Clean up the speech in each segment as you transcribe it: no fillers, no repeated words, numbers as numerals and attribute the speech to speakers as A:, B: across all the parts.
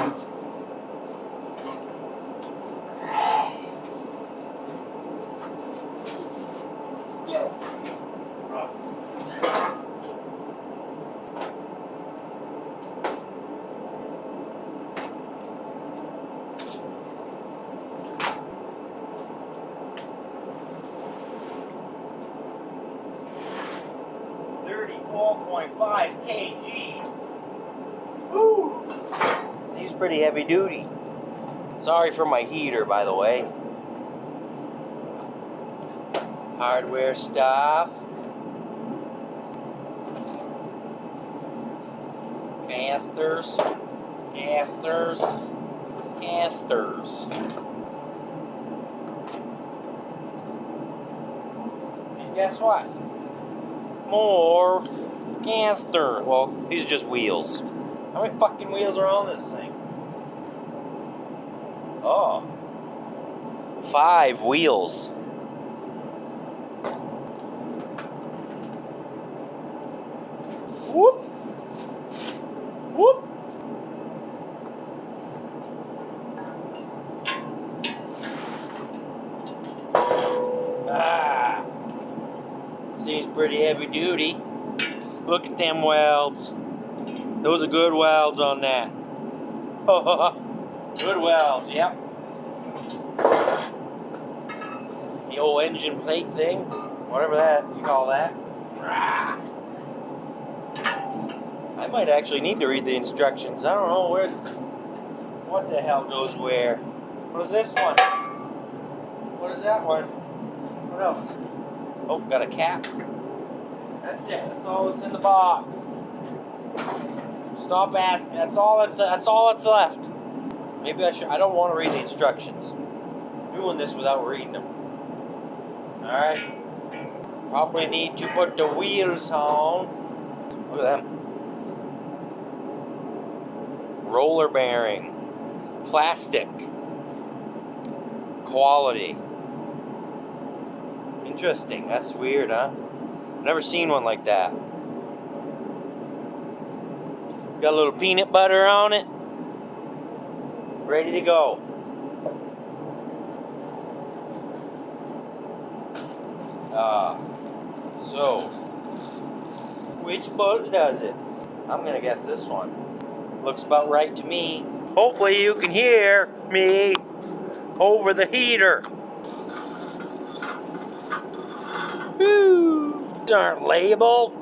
A: kg. Woo! Seems pretty heavy duty. Sorry for my heater, by the way. Hardware stuff. Casters. Casters. Casters. And guess what? More caster. Well, these are just wheels. How many fucking wheels are on this thing? Oh. 5 wheels. Whoop. Whoop. Ah. Seems pretty heavy duty. Look at them welds. Those are good welds on that. Good welds, yep. The old engine plate thing, whatever that you call that. I might actually need to read the instructions. I don't know what the hell goes where. What is this one? What is that one? What else? Oh, got a cap. That's it. That's all that's in the box. Stop asking. That's all that's left. Maybe I should. I don't want to read the instructions. I'm doing this without reading them. All right. Probably need to put the wheels on. Look at them. Roller bearing. Plastic. Quality. Interesting. That's weird, huh? Never seen one like that. Got a little peanut butter on it. Ready to go. So, which boat does it? I'm gonna guess this one. Looks about right to me. Hopefully you can hear me over the heater. Woo! These aren't labeled.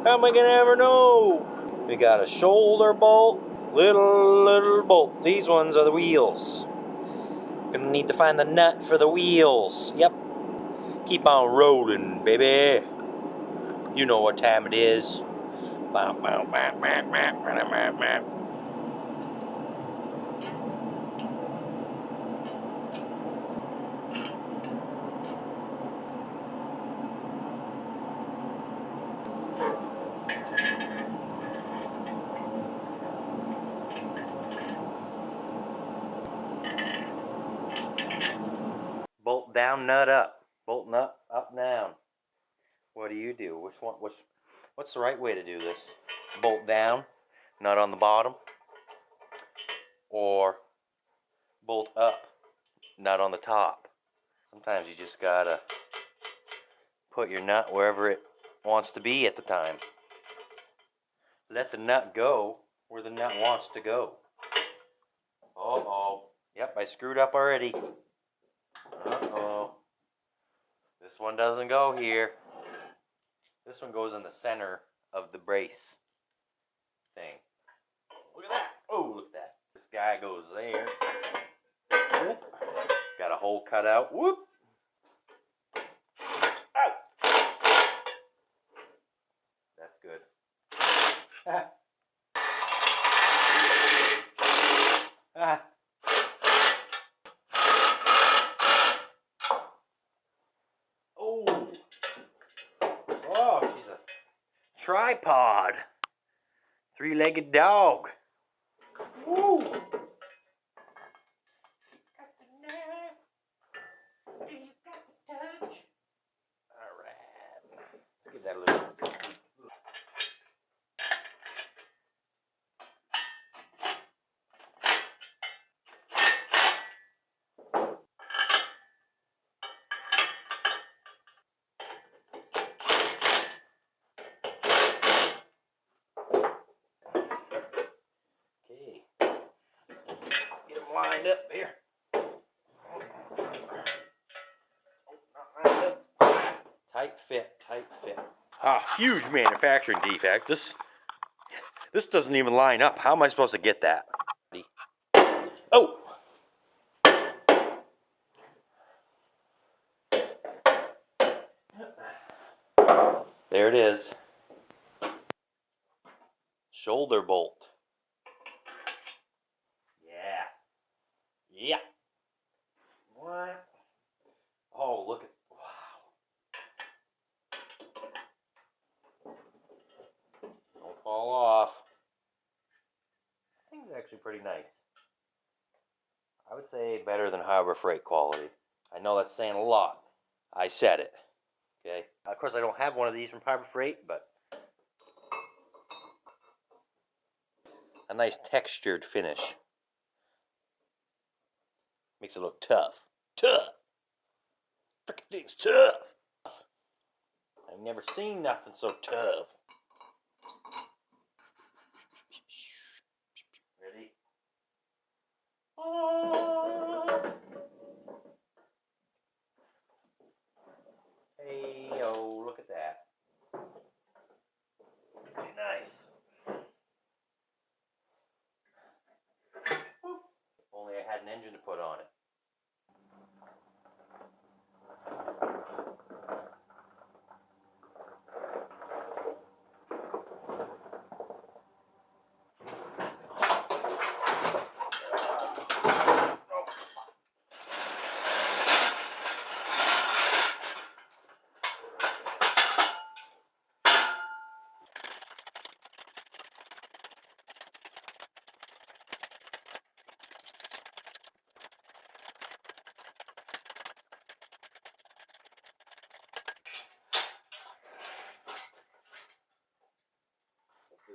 A: How am I gonna ever know? We got a shoulder bolt, little bolt. These ones are the wheels. Gonna need to find the nut for the wheels. Yep. Keep on rolling, baby. You know what time it is. Bolt down, nut up. Bolt nut up, down. What do you do? Which one? What's the right way to do this? Bolt down, nut on the bottom, or bolt up, nut on the top. Sometimes you just gotta put your nut wherever it wants to be at the time. Let the nut go where the nut wants to go. Uh-oh. Yep, I screwed up already. Uh-oh. This one doesn't go here. This one goes in the center of the brace thing. Look at that. Oh, look at that. This guy goes there. Whoop. Got a hole cut out. Whoop. Ow. That's good. Ah. Oh. Oh, she's a tripod. 3-legged dog. Woo. Let's give that a little. lined up here. Not lined up. Tight fit, tight fit. Ah, huge manufacturing defect. This doesn't even line up. How am I supposed to get that? Oh! There it is. Shoulder bolt. Yeah. Yeah. What? Oh, look at, wow. Don't fall off. This thing's actually pretty nice. I would say better than Harbor Freight quality. I know that's saying a lot. I said it. Okay. Of course, I don't have one of these from Harbor Freight, but a nice textured finish. Makes it look tough. Tough. Freaking thing's tough. I've never seen nothing so tough. Ready? Hey, yo, look at that. Pretty nice. Only I had an engine to put on it.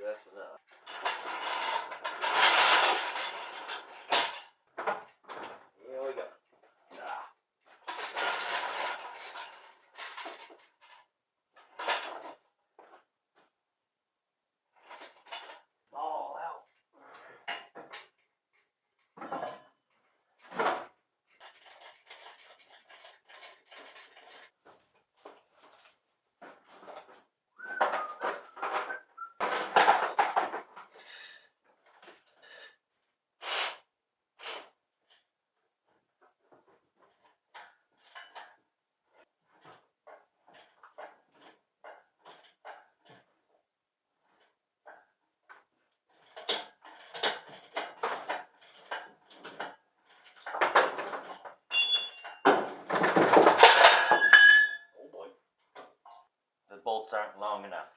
A: That's enough. Here we go. All out. The bolts aren't long enough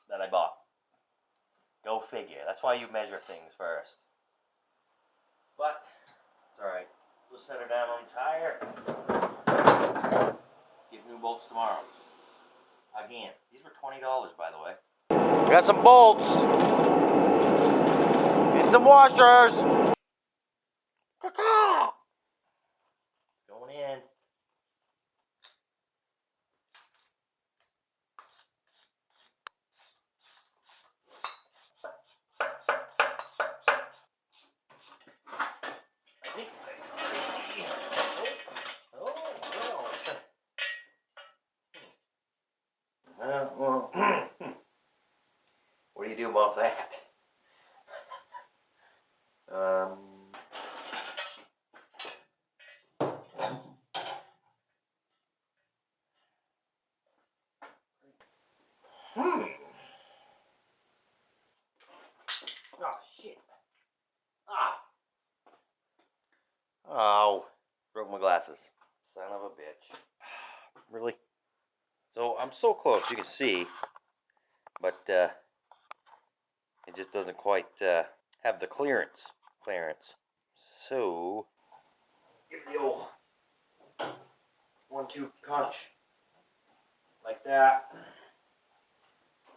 A: that I bought. Go figure. That's why you measure things first. But it's alright. We'll set her down on the tire. Get new bolts tomorrow. Again, these were $20, by the way. We got some bolts and some washers. Going in. Well, what do you do about that? Oh, shit. Ah. Oh, broke my glasses. Son of a bitch. Really? So I'm so close, you can see, but it just doesn't quite have the clearance. So give the old 1-2 punch like that,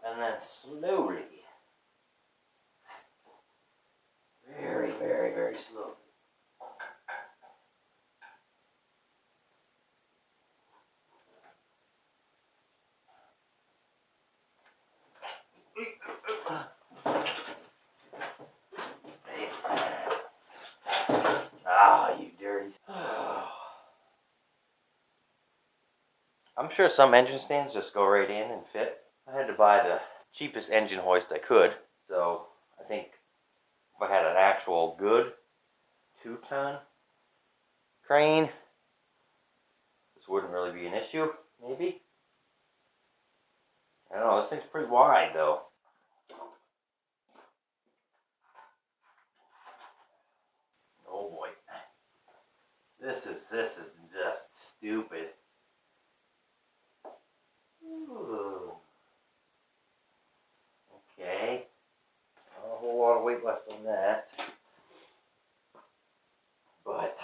A: and then slowly, very, very, very slowly. I'm sure some engine stands just go right in and fit. I had to buy the cheapest engine hoist I could, so I think if I had an actual good 2-ton crane, this wouldn't really be an issue, maybe. I don't know, this thing's pretty wide though. Oh boy. This is just stupid. Ooh. Okay. Not a whole lot of weight left on that. But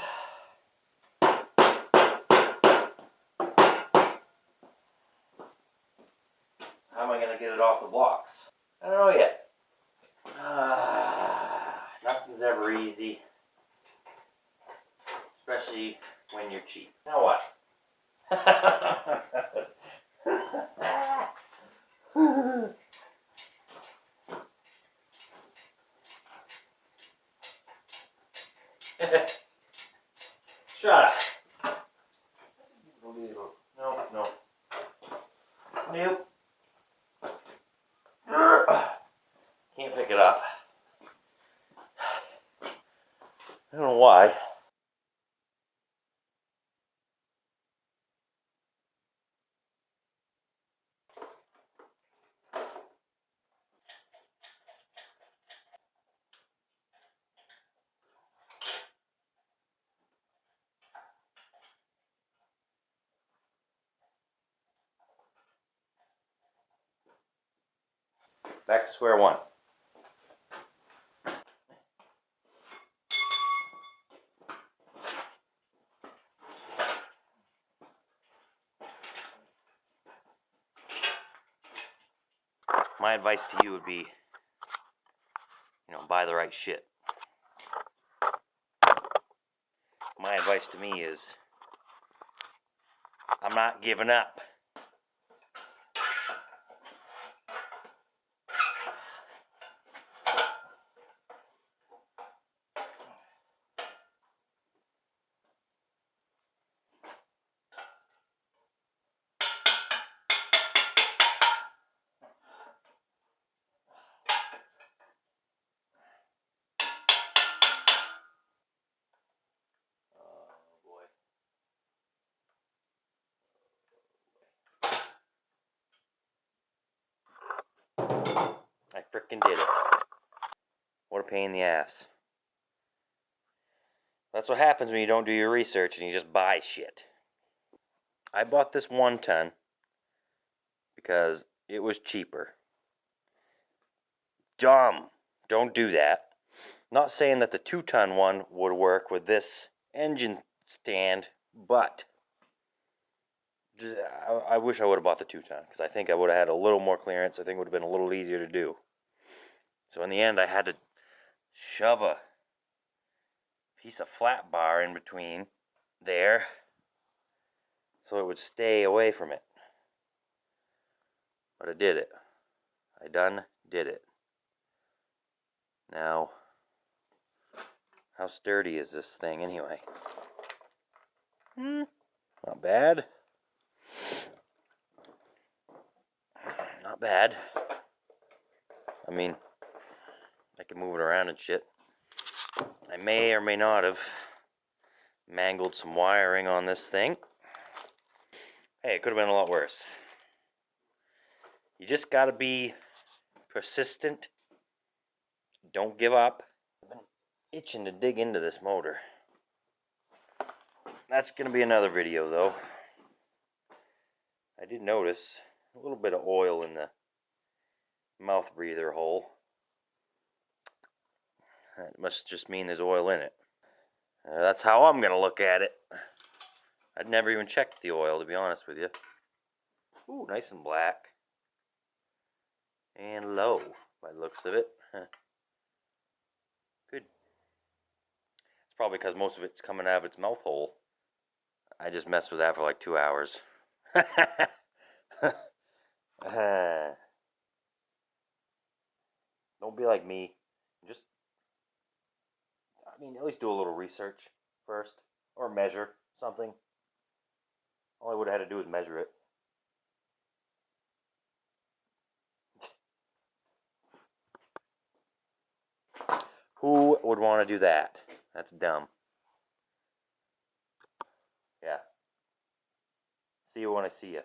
A: how am I going to get it off the blocks? I don't know yet. Nothing's ever easy. Especially when you're cheap. Now what? Shut up. No, no. Nope. Can't pick it up. I don't know why. Back to square one. My advice to you would be, buy the right shit. My advice to me is, I'm not giving up. I frickin' did it. What a pain in the ass. That's what happens when you don't do your research and you just buy shit. I bought this 1-ton because it was cheaper. Dumb. Don't do that. Not saying that the 2-ton one would work with this engine stand, but I wish I would have bought the 2-ton because I think I would have had a little more clearance. I think it would have been a little easier to do. So in the end, I had to shove a piece of flat bar in between there so it would stay away from it. But I did it. I done did it. Now, how sturdy is this thing anyway? Not bad. Not bad. I mean, I can move it around and shit. I may or may not have mangled some wiring on this thing. Hey, it could have been a lot worse. You just gotta be persistent. Don't give up. I've been itching to dig into this motor. That's gonna be another video though. I did notice a little bit of oil in the mouth breather hole. That must just mean there's oil in it. That's how I'm gonna look at it. I'd never even checked the oil, to be honest with you. Ooh, nice and black. And low, by the looks of it. Good. It's probably because most of it's coming out of its mouth hole. I just messed with that for like 2 hours. Don't be like me. Just, at least do a little research first. Or measure something. All I would have had to do was measure it. Who would want to do that? That's dumb. Yeah. See you when I see you.